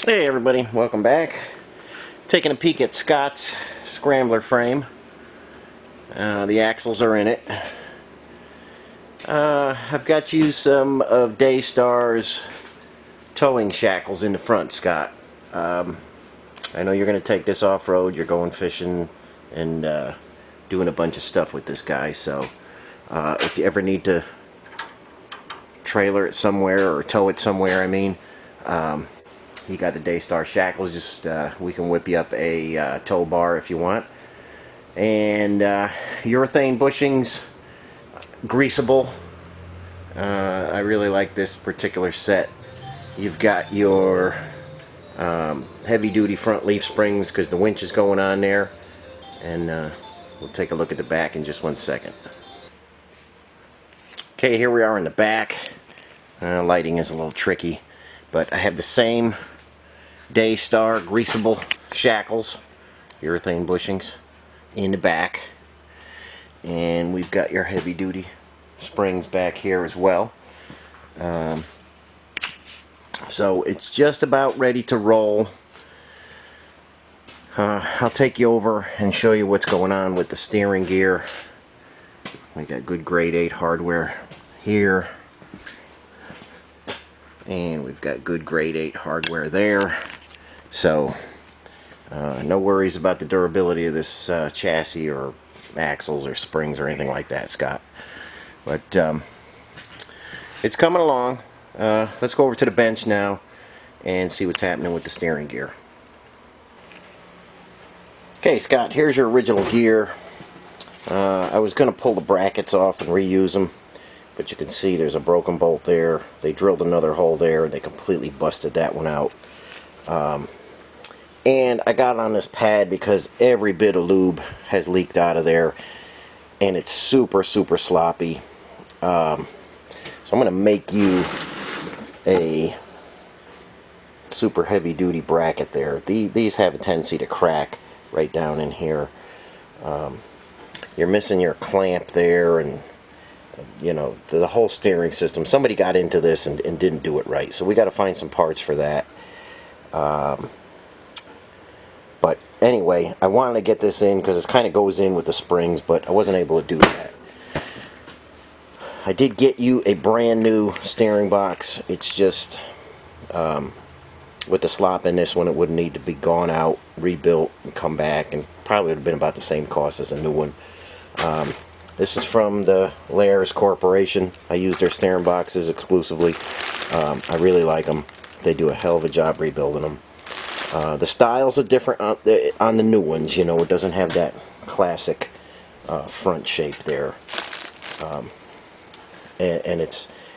Hey everybody, welcome back. Taking a peek at Scott's Scrambler frame. The axles are in it. I've got you some of Daystar's towing shackles in the front, Scott. I know you're going to take this off-road, you're going fishing and doing a bunch of stuff with this guy, so if you ever need to trailer it somewhere or tow it somewhere, you got the Daystar shackles. Just we can whip you up a tow bar if you want. And urethane bushings, greasable. I really like this particular set. You've got your heavy-duty front leaf springs because the winch is going on there. And we'll take a look at the back in just 1 second. Okay, here we are in the back. Lighting is a little tricky, but I have the same Daystar greasable shackles, urethane bushings, in the back, and we've got your heavy-duty springs back here as well. So it's just about ready to roll. I'll take you over and show you what's going on with the steering gear. We got good grade 8 hardware here, and we've got good grade 8 hardware there. So no worries about the durability of this chassis or axles or springs or anything like that, Scott. But it's coming along. Let's go over to the bench now and see what's happening with the steering gear. Okay, Scott, here's your original gear. I was going to pull the brackets off and reuse them, but you can see there's a broken bolt there. They drilled another hole there and they completely busted that one out. And I got it on this pad because every bit of lube has leaked out of there, and it's super sloppy. So I'm going to make you a super heavy duty bracket there. These have a tendency to crack right down in here. You're missing your clamp there, and you know, the whole steering system. Somebody got into this and didn't do it right, so we got to find some parts for that. But anyway, I wanted to get this in because it kind of goes in with the springs, but I wasn't able to do that. I did get you a brand new steering box. It's just with the slop in this one, it would need to be gone out, rebuilt, and come back, and probably would have been about the same cost as a new one. This is from the Layers Corporation. I use their steering boxes exclusively. I really like them. They do a hell of a job rebuilding them. The styles are different on the new ones. You know, it doesn't have that classic front shape there, and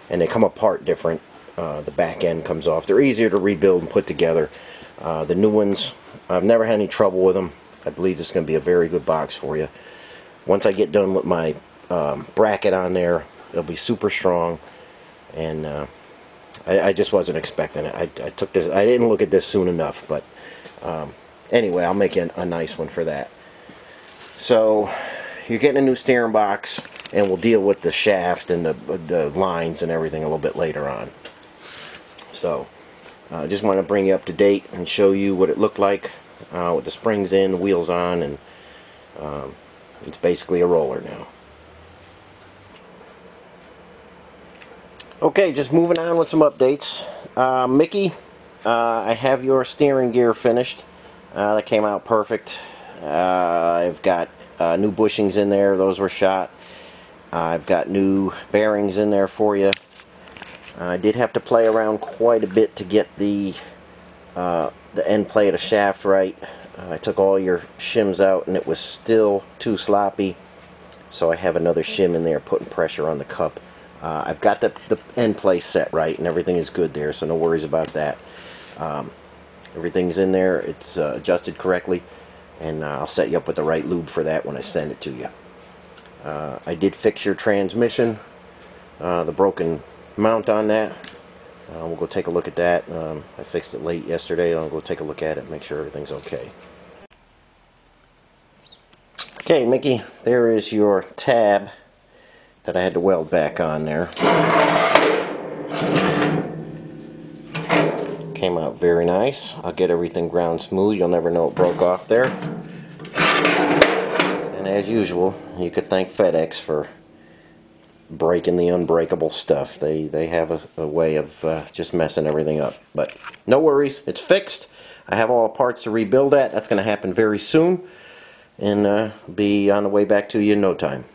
they come apart different. The back end comes off. They're easier to rebuild and put together. The new ones, I've never had any trouble with them. I believe this is going to be a very good box for you. Once I get done with my bracket on there, it'll be super strong, and I just wasn't expecting it. I took this. I didn't look at this soon enough, but anyway, I'll make a nice one for that. So you're getting a new steering box, and we'll deal with the shaft and the lines and everything a little bit later on. So I just want to bring you up to date and show you what it looked like with the springs in, the wheels on, and it's basically a roller now. Okay, just moving on with some updates. Mickey, I have your steering gear finished. That came out perfect. I've got new bushings in there. Those were shot. I've got new bearings in there for you. I did have to play around quite a bit to get the end play of the shaft right. I took all your shims out and it was still too sloppy, so I have another shim in there putting pressure on the cup. I've got the end play set right and everything is good there, so no worries about that. Everything's in there, it's adjusted correctly, and I'll set you up with the right lube for that when I send it to you. I did fix your transmission, the broken mount on that. We'll go take a look at that. I fixed it late yesterday. I'll go take a look at it and make sure everything's okay. Okay, Mickey, there is your tab that I had to weld back on there. Came out very nice. I'll get everything ground smooth. You'll never know it broke off there. And as usual, you could thank Fedex for breaking the unbreakable stuff. They have a way of just messing everything up. But no worries, it's fixed. I have all the parts to rebuild that. That's going to happen very soon. And be on the way back to you in no time.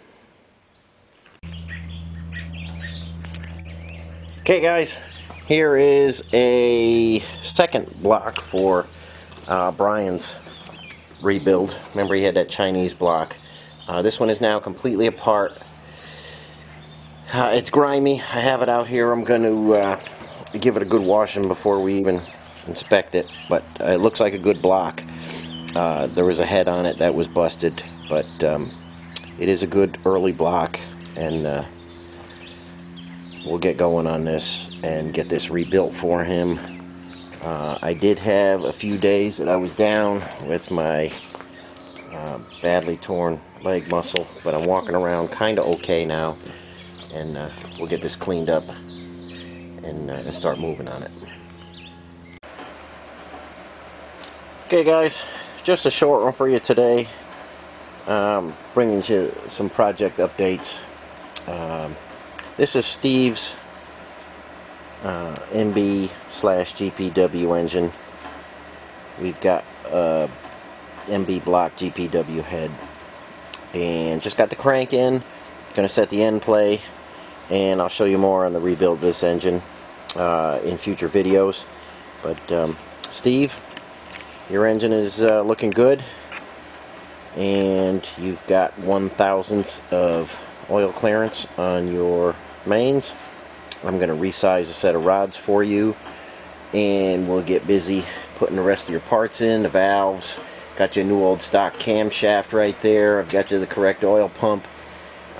Okay guys, here is a second block for Brian's rebuild. Remember he had that Chinese block. This one is now completely apart. It's grimy. I have it out here. I'm going to give it a good washing before we even inspect it. But it looks like a good block. There was a head on it that was busted. But it is a good early block. And we'll get going on this and get this rebuilt for him. I did have a few days that I was down with my badly torn leg muscle. But I'm walking around kind of okay now. And we'll get this cleaned up and start moving on it. Okay guys, just a short one for you today. Bringing you some project updates. This is Steve's MB/GPW engine. We've got a MB block GPW head. And just got the crank in. Going to set the end play. And I'll show you more on the rebuild of this engine in future videos. But Steve, your engine is looking good, and you've got 1/1000th of oil clearance on your mains. I'm going to resize a set of rods for you, and we'll get busy putting the rest of your parts in, the valves. Got you a new old stock camshaft right there. I've got you the correct oil pump.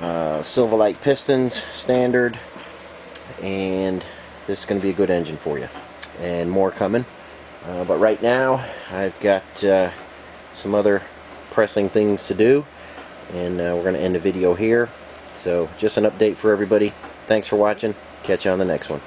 Silverlight pistons, standard, and this is going to be a good engine for you, and more coming. But right now I've got some other pressing things to do, and we're going to end the video here. So just an update for everybody. Thanks for watching. Catch you on the next one.